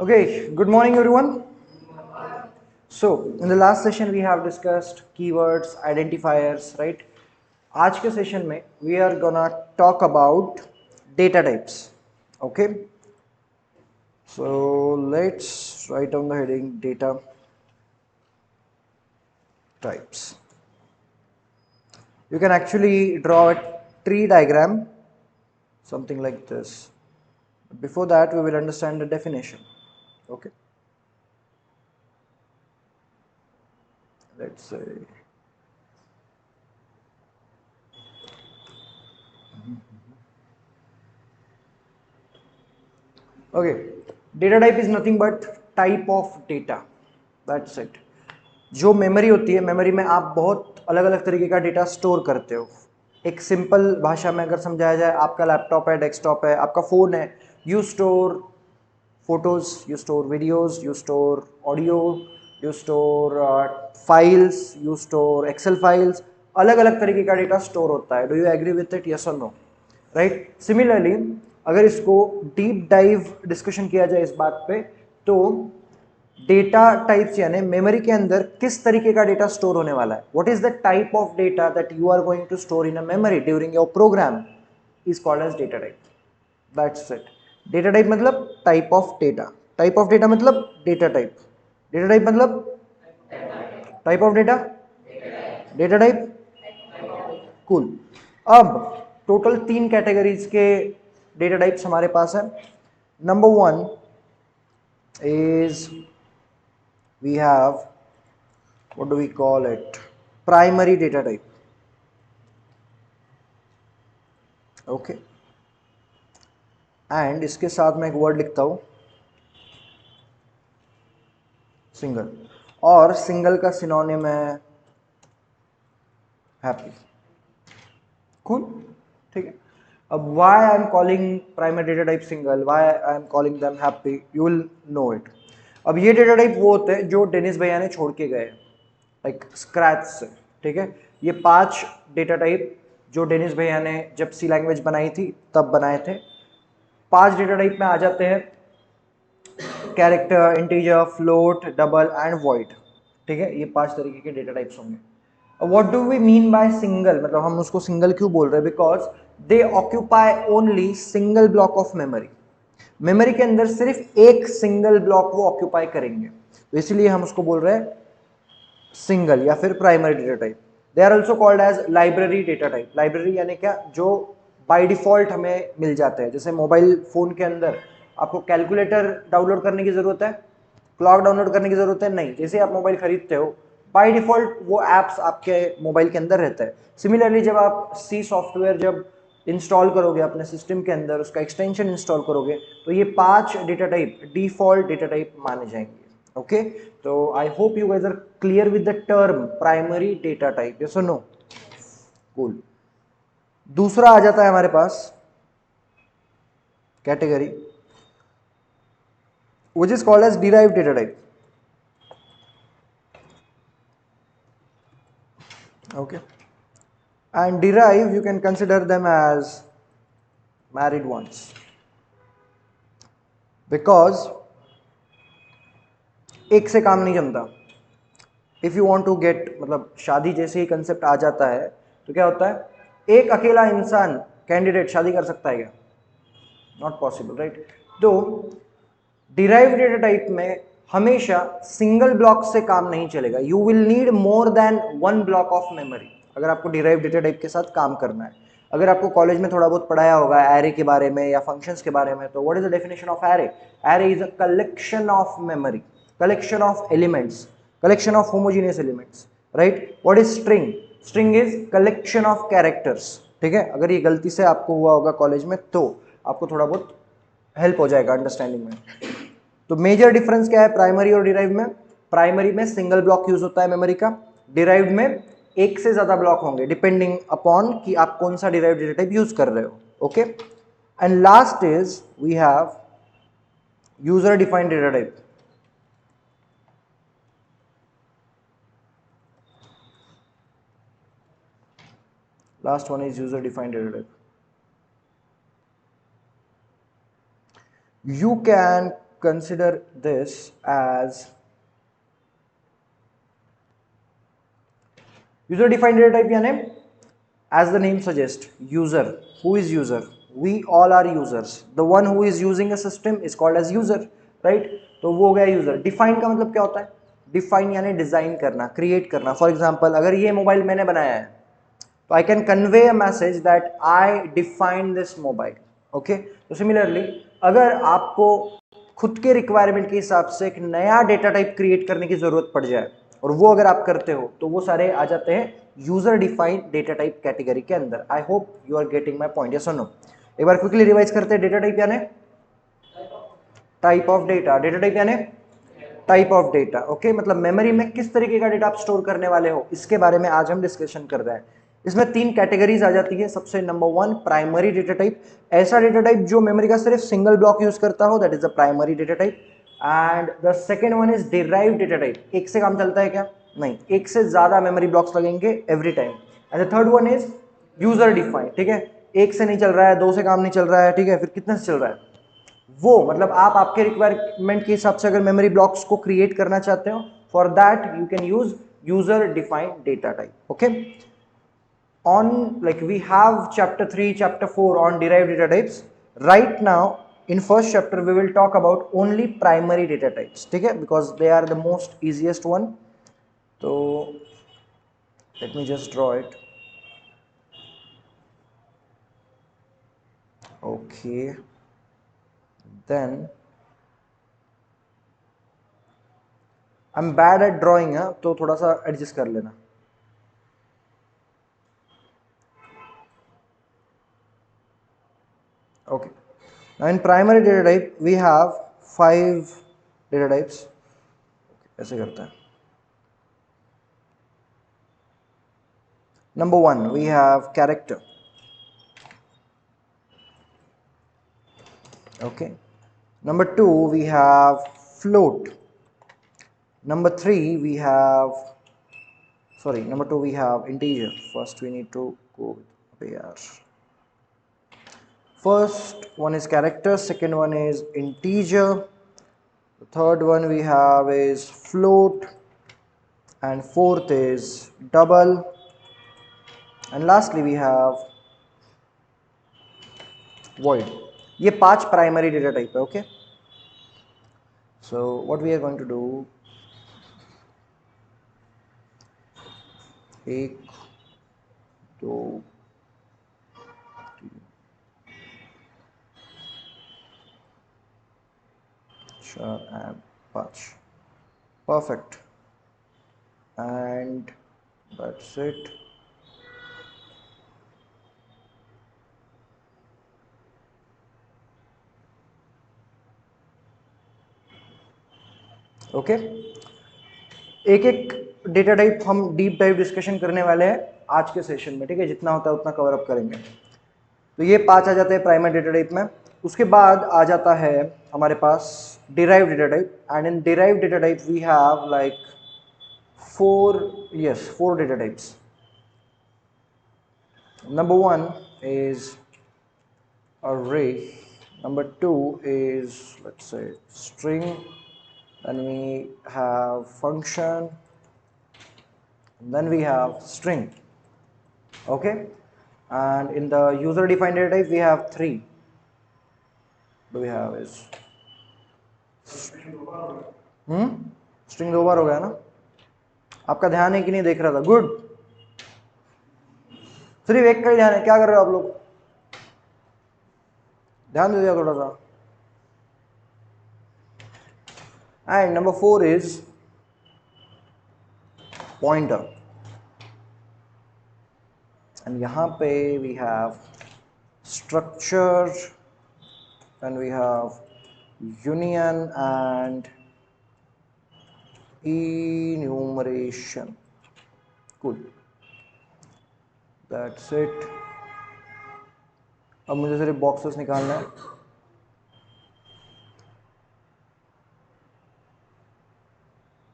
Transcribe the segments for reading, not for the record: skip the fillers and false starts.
Okay, good morning everyone. So, in the last session we have discussed keywords, identifiers, right? आज के session में we are gonna talk about data types. Okay, so let's write down the heading data types. You can actually draw a tree diagram, something like this. Before that, we will understand the definition. Okay, let's say. Okay, data type is nothing but type of data. That's it. जो memory होती है, memory में आप बहुत अलग अलग तरीके का डेटा स्टोर करते हो. एक सिंपल भाषा में अगर समझाया जाए, आपका लैपटॉप है, डेस्कटॉप है, आपका फ़ोन है, you store photos, you store videos, you store audio, you store files, you store excel files. अलग अलग तरीके का डेटा स्टोर होता है. Do you agree with it? Yes और नो? राइट. सिमिलरली अगर इसको डीप डाइव डिस्कशन किया जाए इस बात पे, तो डेटा टाइप्स यानी मेमोरी के अंदर किस तरीके का डेटा स्टोर होने वाला है, what is the type of data that you are going to store in a memory during your program is called as data type. That's it. Data type मतलब type of data. Type of data मतलब data type. Data type मतलब type of data. Data type. Cool. अब total 3 categories के data types हमारे पास है. Number 1 is we have, what do we call it, primary data type. Okay, and इसके साथ मैं एक वर्ड लिखता हूं सिंगल, और सिंगल का सिनोनिम है हैप्पी. कूल. ठीक है. अब why I am calling primary data type single, why I am calling them happy, you will know it. अब ये डेटा टाइप वो होते हैं जो डेनिस भैया ने छोड़ के गए, लाइक स्क्रैच से. ठीक है. ये 5 डेटा टाइप जो डेनिस भैया ने जब सी लैंग्वेज बनाई थी तब बनाए थे. 5 डेटा टाइप में आ जाते हैं character, integer, float, double and void. ठीक है. ये 5 तरीके के डेटा टाइप्स होंगे. What do we mean by single, मतलब हम उसको सिंगल क्यों बोल रहे हैं? Because they occupy only single block of memory. Memory के अंदर सिर्फ एक सिंगल ब्लॉक वो ऑक्यूपाई करेंगे, तो इसलिए हम उसको बोल रहे हैं सिंगल या फिर primary data type. They are also called as library data type. Library यानी क्या? जो बाय डिफॉल्ट हमें मिल जाते हैं. जैसे मोबाइल फोन के अंदर आपको कैलकुलेटर डाउनलोड करने की जरूरत है, क्लॉक डाउनलोड करने की जरूरत है नहीं. जैसे आप मोबाइल खरीदते हो, बाय डिफॉल्ट वो एप्स आपके मोबाइल के अंदर रहता है. सिमिलरली जब आप सी सॉफ्टवेयर जब इंस्टॉल करोगे अपने सिस्टम के अंदर, उसका एक्सटेंशन इंस्टॉल करोगे, तो ये 5 data type default data type माने जाएंगे. ओके, तो I hope you guys are clear with the term primary data type. Yes और नो? कूल. दूसरा आ जाता है हमारे पास category which is called as derived data type. Okay, and derive you can consider them as married ones, because एक से काम नहीं जमता. If you want to get, मतलब शादी जैसे ही कंसेप्ट आ जाता है तो क्या होता है, एक अकेला इंसान कैंडिडेट शादी कर सकता है क्या? Not possible, right. तो डिराइव्ड डेटा टाइप में हमेशा सिंगल ब्लॉक से काम नहीं चलेगा. You will need more than 1 block of memory अगर आपको डिराइव्ड डेटा टाइप के साथ काम करना है. अगर आपको कॉलेज में थोड़ा बहुत पढ़ाया होगा एरे के बारे में या फंक्शंस के बारे में, तो what is the definition of array? Array is a collection of memory, collection of elements, collection of homogeneous elements, right. What is string? String is collection of characters. ठीक है. अगर ये गलती से आपको हुआ होगा कॉलेज में तो आपको थोड़ा बहुत हेल्प हो जाएगा अंडरस्टैंडिंग में. तो मेजर डिफरेंस क्या है प्राइमरी और डिराइव में? प्राइमरी में सिंगल ब्लॉक यूज होता है मेमोरी का. डिराइव में एक से ज्यादा ब्लॉक होंगे डिपेंडिंग अपॉन कि आप कौन सा डिराइव डेटा टाइप यूज कर रहे हो. Okay, and last is we have user defined data type. Last one is user defined data type. You can consider this as user defined data type, यानी as the name suggests, user. Who is user? We all are users. The one who is using a system is called as user, right? तो वो हो गया user. Define का मतलब क्या होता है? Define यानी डिजाइन करना, क्रिएट करना. फॉर एग्जाम्पल अगर ये मोबाइल मैंने बनाया है तो I can convey a message that I define this mobile. Okay, तो सिमिलरली अगर आपको खुद के रिक्वायरमेंट के हिसाब से एक नया डेटा टाइप क्रिएट करने की जरूरत पड़ जाए और वो अगर आप करते हो तो वो सारे आ जाते हैं user defined data type category के अंदर. I hope you are getting my point. Yes और नो? एक बार क्विकली रिवाइज करते हैं. डेटा टाइप यानी type of data. Data type यानी टाइप ऑफ डेटा. ओके, मतलब मेमोरी में किस तरीके का डेटा आप स्टोर करने वाले हो इसके बारे में आज हम डिस्कशन कर रहे हैं. इसमें तीन कैटेगरीज आ जाती है. सबसे number one, primary data type. ऐसा डेटा टाइप जो मेमोरी का सिर्फ सिंगल ब्लॉक यूज करता हो, that is the primary data type. And the second one is derived data type. एक से काम चलता है क्या? नहीं, एक से ज्यादा मेमोरी ब्लॉक्स लगेंगे every time. And the third one is user defined. ठीक है, एक से नहीं चल रहा है, दो से काम नहीं चल रहा है, ठीक है, फिर कितने से चल रहा है वो, मतलब आप आपके रिक्वायरमेंट के हिसाब से अगर मेमोरी ब्लॉक्स को क्रिएट करना चाहते हो, for that you can use user defined data type. Okay, on like we have chapter 3, chapter 4 on derived data types. Right now in first chapter we will talk about only primary data types. ठीक है, because they are the most easiest one. So let me just draw it. Okay, then I'm bad at drawing है, तो थोड़ा सा adjust कर लेना. Okay, now in primary data type we have 5 data types. ऐसे करते हैं. Number 1 we have character. Okay, number 2 we have float. Number 3 we have, sorry, number 2 we have integer. First we need to go with AR. First one is character, second one is integer, the third one we have is float, and fourth is double, and lastly we have void. ये 5 primary data type है. Okay, so what we are going to do, एक दो चार and 5. Perfect, and that's it. Okay, एक एक data type हम deep dive discussion करने वाले हैं आज के सेशन में. ठीक है, जितना होता है उतना कवर अप करेंगे. तो ये 5 आ जाते हैं प्राइमरी डेटा टाइप में. उसके बाद आ जाता है हमारे पास derived data type. And in derived data type we have like 4 data types. Number 1 is array. Number 2 is, let's say, string. Then we have function. And then we have string. Okay, and in the user defined data type we have 3. Do we have is string 2 बार हो गया ना. आपका ध्यान है कि नहीं, देख रहा था. गुड, सिर्फ एक का ही ध्यान है. क्या कर रहे हो आप लोग? ध्यान दे दिया थोड़ा सा. And number 4 is pointer. And यहाँ पे we have structure, and we have union and enumeration. Cool, that's it. अब मुझे सिर्फ बॉक्सेस निकालना है.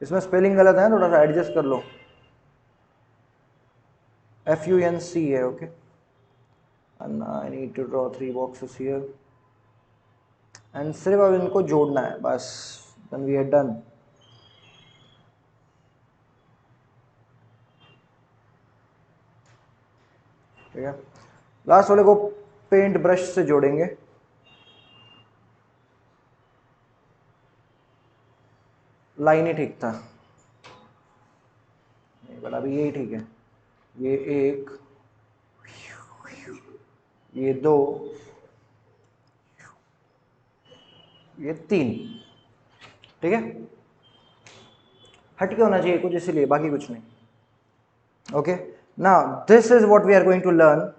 इसमें स्पेलिंग गलत है, थोड़ा सा एडजस्ट कर लो. FUNC है. Okay, and I need to draw 3 boxes here, and सिर्फ अब इनको जोड़ना है बस, देन वी आर डन। ठीक है, लास्ट वाले को पेंट ब्रश से जोड़ेंगे। लाइन ही ठीक था, बट अभी यही ठीक है। ये एक, ये दो, ये तीन। ठीक है, हट के होना चाहिए कुछ, इसीलिए, बाकी कुछ नहीं। Okay, now this is what we are going to learn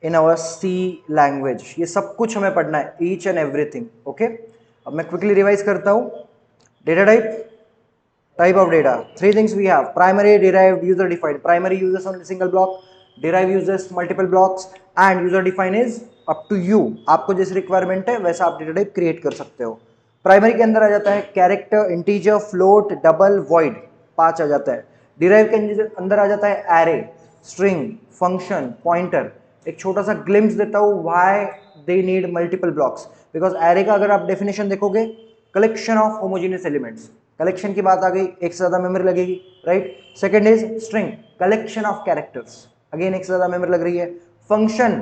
in our C language. ये सब कुछ हमें पढ़ना है, ईच एंड एवरीथिंग। ओके, अब मैं क्विकली रिवाइज करता हूं। Data type, type of data, three things we have: primary, derived, user defined. Primary uses only single block, derived uses multiple blocks, and user defined is up to you। आपको जिस requirement है वैसा आप data type create कर सकते हो। Primary के अंदर आ जाता है character, integer, float, double, void, 5 आ जाता है। डिराइव के अंदर आ जाता है एरे, स्ट्रिंग, फंक्शन, पॉइंटर। एक छोटा सा ग्लिम्स देता हूँ why they need multiple blocks, because array का अगर आप डेफिनेशन देखोगे, collection of homogeneous elements. Collection की बात आ गई, एक से ज्यादा मेमोरी लगेगी, right. Second is string, collection of characters, again एक से ज्यादा मेमोरी लग रही है। फंक्शन,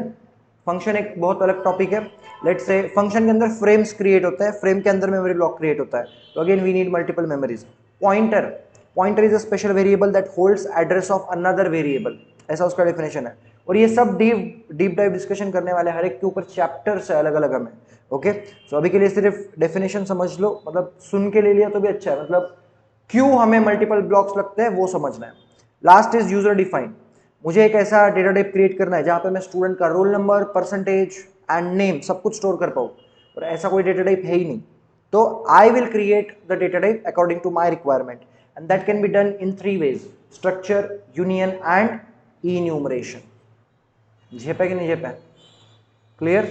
फंक्शन एक बहुत अलग टॉपिक है। लेट्स से फंक्शन के अंदर फ्रेम्स क्रिएट होता है, फ्रेम के अंदर मेमोरी ब्लॉक क्रिएट होता है, तो again we need multiple memories. Pointer, pointer is a special variable that holds address of another variable, ऐसा उसका डेफिनेशन है। और ये सब डीप डाइव डिस्कशन करने वाले, हर एक के ऊपर चैप्टर्स है अलग अलग हमें। ओके, सो अभी के लिए सिर्फ डेफिनेशन समझ लो, मतलब सुन के ले लिया तो भी अच्छा है, मतलब क्यों हमें मल्टीपल ब्लॉक्स लगते हैं वो समझना है। Last is user define. मुझे एक ऐसा डेटा टाइप क्रिएट करना है जहां पे मैं स्टूडेंट का roll number, percentage and name सब कुछ स्टोर कर पाऊँ, और ऐसा कोई डेटा टाइप है ही नहीं। तो I will create the data type according to my requirement, and that can be done in 3 ways: structure, union and enumeration. झेपे कि नहीं झेपे? Clear?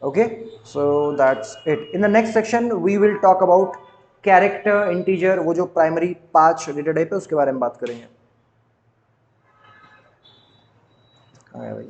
Okay, so that's it. In the next section we will talk about character, integer, वो जो primary 5 data type है उसके बारे में बात करेंगे। हाँ भाई।